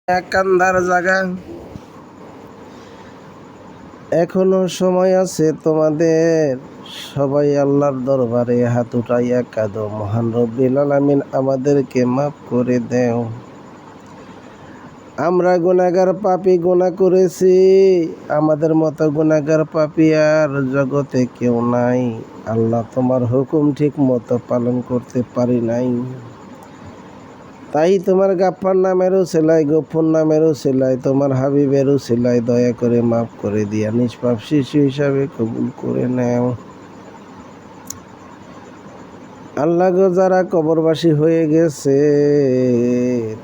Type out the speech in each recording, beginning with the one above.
এক কান্দার জায়গা, এখনো সময় আছে তোমাদের। সবাই আল্লাহর দরবারে হাত উঠাইয়া কাঁদো, মহান রব্বুল আলামিন আমাদেরকে মাফ করে দেও। আমরা গুনাহগার পাপী, গুনাহ করেছি। আমাদের মতো গুনাহগার পাপী আর জগতে কেউ নাই। আল্লাহ, তোমার হুকুম ঠিক মতো পালন করতে পারি নাই, তাই তোমার গাফফার নামেরও সেলাই, গফুর নামেরও সেলাই, তোমার হাবিবেরও সেলাই দয়া করে মাফ করে দিয়া নিষ্পাপ শিশু হিসাবে কবুল করে নেও। আল্লাহ গো, যারা কবরবাসী হয়ে গেছে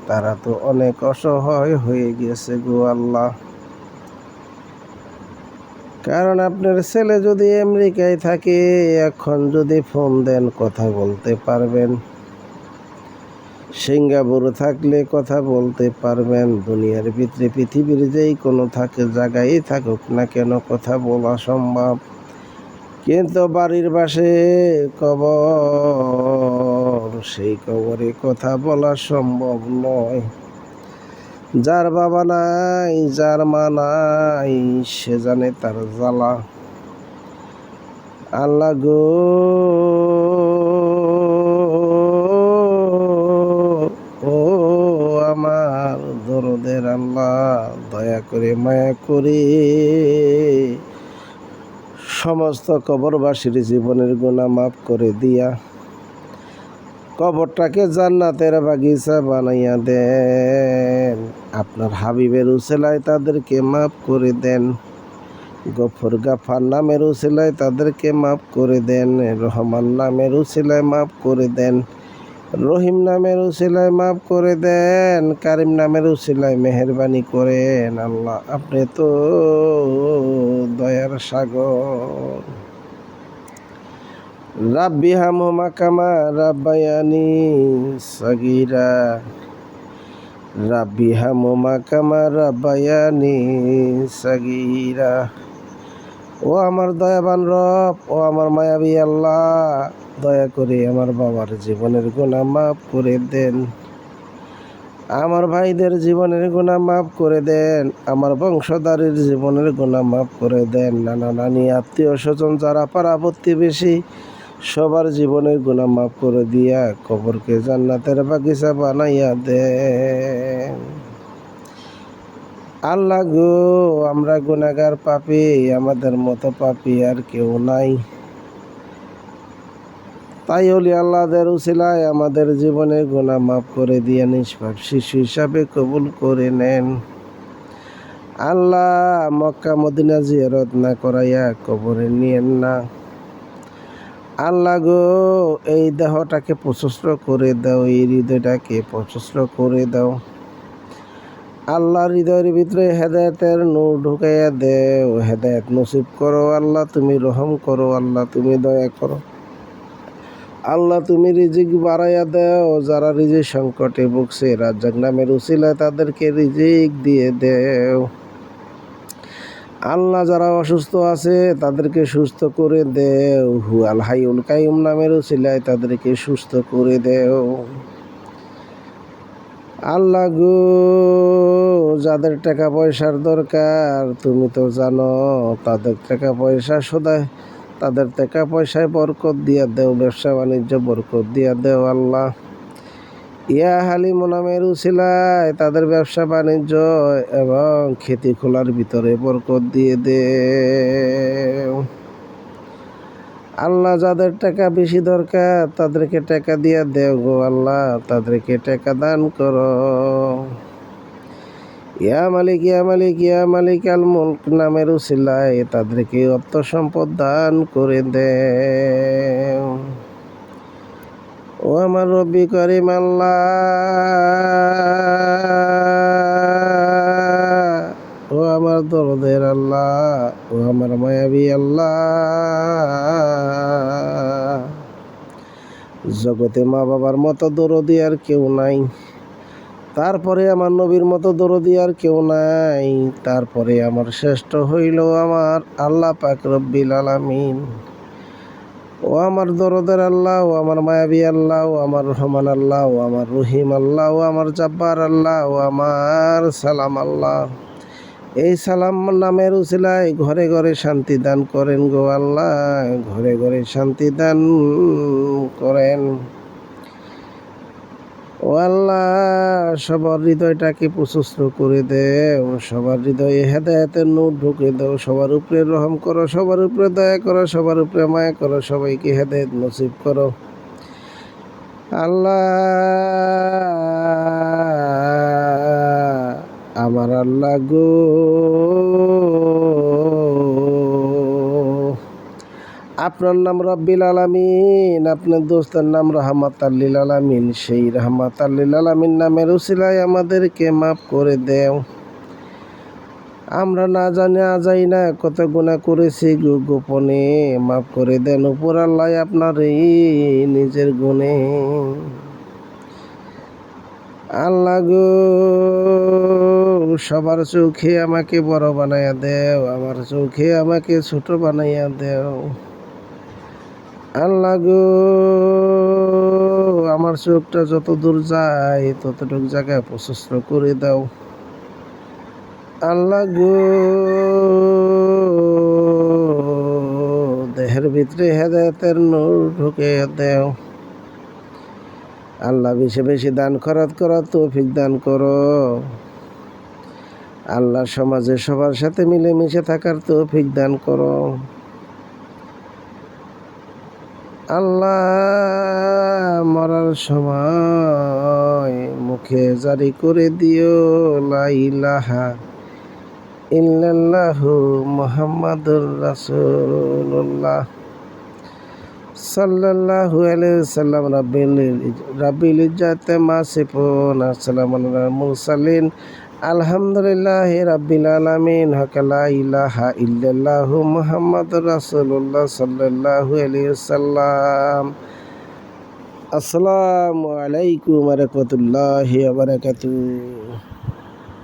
তারা তো অনেক অসহায় হয়ে গেছে গো আল্লাহ। কারণ আপনার ছেলে যদি আমেরিকায় থাকে, এখন যদি ফোন দেন কথা বলতে পারবেন। সিঙ্গাপুর থাকলে কথা বলতে পারবেন। দুনিয়ার ভিতরে পৃথিবীর যেই কোনো জায়গায় থাকুক না কেন কথা বলা সম্ভব, কিন্তু বাড়ির পাশে কবর, সেই কবরে কথা বলা সম্ভব নয়। যার বাবা নাই, যার মা নাই, সে জানে তার জ্বালা। আল্লাহ গো, ও আমার দরদের আল্লাহ, দয়া করে মায়া করে সমস্ত কবরবাসীর জীবনের গুনাহ মাফ করে দিয়া কবরটাকে জান্নাতের বাগিচা বানাইয়া দেন। আপনার হাবিবের উসিলায় তাদেরকে মাফ করে দেন। গফুর গাফার নামের উসিলায় তাদেরকে মাফ করে দেন। রহমান নামের উসিলায় মাফ করে দেন। রহিম নামের উসিলায় মাফ করে দেন। কারিম নামের উসিলায় মেহেরবানি করেন। আল্লাহ, আপনি তো দয়ার সাগর। রাব্বি হামহুমা কামা রাব্বায়ানি সাগীরা, রাব্বি হামহুমা কামা রাব্বায়ানি সাগীরা। ও আমার দয়াবান রব, ও আমার মায়াবী আল্লাহ, দয়া করে আমার বাবার জীবনের গুনাহ মাফ করে দেন। আমার ভাইদের জীবনের গুনাহ মাফ করে দেন। আমার বংশধারীর জীবনের গুনাহ মাফ করে দেন। নানা নানি, আত্মীয় স্বজন, যারা পাড়া প্রতিবেশী, সবার জীবনের গুনাহ মাফ করে দিয়া কবরকে জান্নাতের বাগিচা বানাইয়া দেন। আল্লাহ গো, আমরা গুনাহগার পাপী, আমাদের মতো পাপী আর কেউ নাই। তাই ওলি আল্লাহদের উসিলায় আমাদের জীবনের গুনাহ মাফ করে দিয়ে নিষ্পাপ শিশু হিসাবে কবুল করে নেন। আল্লাহ, মক্কা মদিনা জিয়ারত না করাইয়া কবরে নিয়েন না। আল্লাহ গো, এই দেহটাকে প্রশস্ত করে দাও, এই হৃদয়টাকে প্রশস্ত করে দাও। আল্লাহ, হৃদয়ের ভিতরে হেদায়েতের নূর ঢুকাইয়া দেও, হেদায়েত নসিব করো। আল্লাহ, তুমি রহম করো। আল্লাহ, তুমি দয়া করো। আল্লাহ, তুমি রিজিক বাড়াইয়া দেও। যারা রিজিক সংকটে ভুগছে, রাজ্জাক নামের উসিলায় তাদেরকে রিজিক দিয়ে দেও। আল্লাহ, যারা অসুস্থ আছে তাদেরকে সুস্থ করে দেও। হুয়াল হাইউল কাইয়ুম নামের উসিলায় তাদেরকে সুস্থ করে দেও। আল্লাহ গো, যাদের টাকা পয়সার দরকার তুমি তো জানো, তাদের টাকা পয়সা সদায়, তাদের টাকা পয়সায় বরকত দিয়া দেও, ব্যবসা বাণিজ্য বরকত দিয়া দেও। আল্লাহ, ইয়া হালিম নামের উসিলায় তাদের ব্যবসা বাণিজ্য এবং খেতি খোলার ভিতরে বরকত দিয়ে দেও। আল্লাহ, যাদের টাকা বেশি দরকার তাদেরকে টাকা দিয়া দেও গো আল্লাহ, তাদেরকে টাকা দান করো। ইয়া মালিক, ইয়া মালিক, ইয়া মালিক আল মুলক নামের উসিলায় তাদেরকে অর্থ সম্পদ দান করে দেও। ও আমার রব্বি করিম আল্লাহ, ও আমার দরদের আল্লাহ, ও আমার মায়াবী আল্লাহ, জগতে মা বাবার মতো দরদি আর কেউ নাই। তারপরে আমার নবীর মতো দরদি আর কেউ নাই। তারপরে আমার শ্রেষ্ঠ হইল আমার আল্লাহ পাক রব্বিল আলামিন। ও আমার দরদের আল্লাহ, ও আমার মায়াবী আল্লাহ, ও আমার রহমান আল্লাহ, ও আমার রহিম আল্লাহ, ও আমার জব্বার আল্লাহ, ও আমার সালাম আল্লাহ। এই সালাম নামের উসিলায় ঘরে ঘরে শান্তি দান করেন গো আল্লাহ, ঘরে ঘরে শান্তি দান করেন। ও আল্লাহ, সবার হৃদয়টাকে প্রশস্ত করে দেও, সবার হৃদয়ে হেদায়েতের নূর ঢুকে দাও, সবার উপরে রহম করো, সবার উপরে দয়া করো, সবার উপরে মায়া করো, সবাইকে হেদায়েত নসিব করো। আল্লাহ, আমার আল্লাহ গো, আপনার নাম রব্বিল আলামিন, আপনার দোস্তের নাম রহমাতাল লিল আলামিন। সেই রহমাতাল লিল আলামিন নামের উসিলায় আমাদেরকে মাফ করে দেও। আমরা না যাই না কত গুনাহ করেছি গোপনে, মাফ করে দেন উপর আল্লাহ আপনার এই নিজের গুণে। আল্লাহ গো, সবার চোখে আমাকে বড় বানাইয়া দেও, আমার চোখে আমাকে ছোট বানাইয়া দেও। আল্লাহ গো, আমার চোখটা যত দূর যায় ততটুক জায়গায় প্রশস্ত করে দাও। আল্লাহ গো, দেহের ভিতরে হেদায়েতের নূর ঢুকে দেও। আল্লাহ, বেশি বেশি দান খরচ করার তৌফিক দান করো। আল্লাহ, সমাজে সবার সাথে মিলেমিশে থাকার তৌফিক দান করো। আল্লাহ, মরার সময় মুখে জারি করে দিও লা ইলাহা ইল্লাল্লাহু মুহাম্মাদুর রাসূলুল্লাহ সাল্লাল্লাহু আলাইহি ওয়াসাল্লাম। রাব্বিল ইজ্জাতি মা সিফুন, আসসালামু আলাল মুরসালিন, আলহামদুলিল্লাহি রাব্বিল আলামিন। হক লা ইলাহা ইল্লাল্লাহু মুহাম্মাদুর রাসূলুল্লাহ সাল্লাল্লাহু আলাইহি ওয়াসাল্লাম। আসসালামু আলাইকুম ওয়া রাহমাতুল্লাহি ওয়া বারাকাতুহু।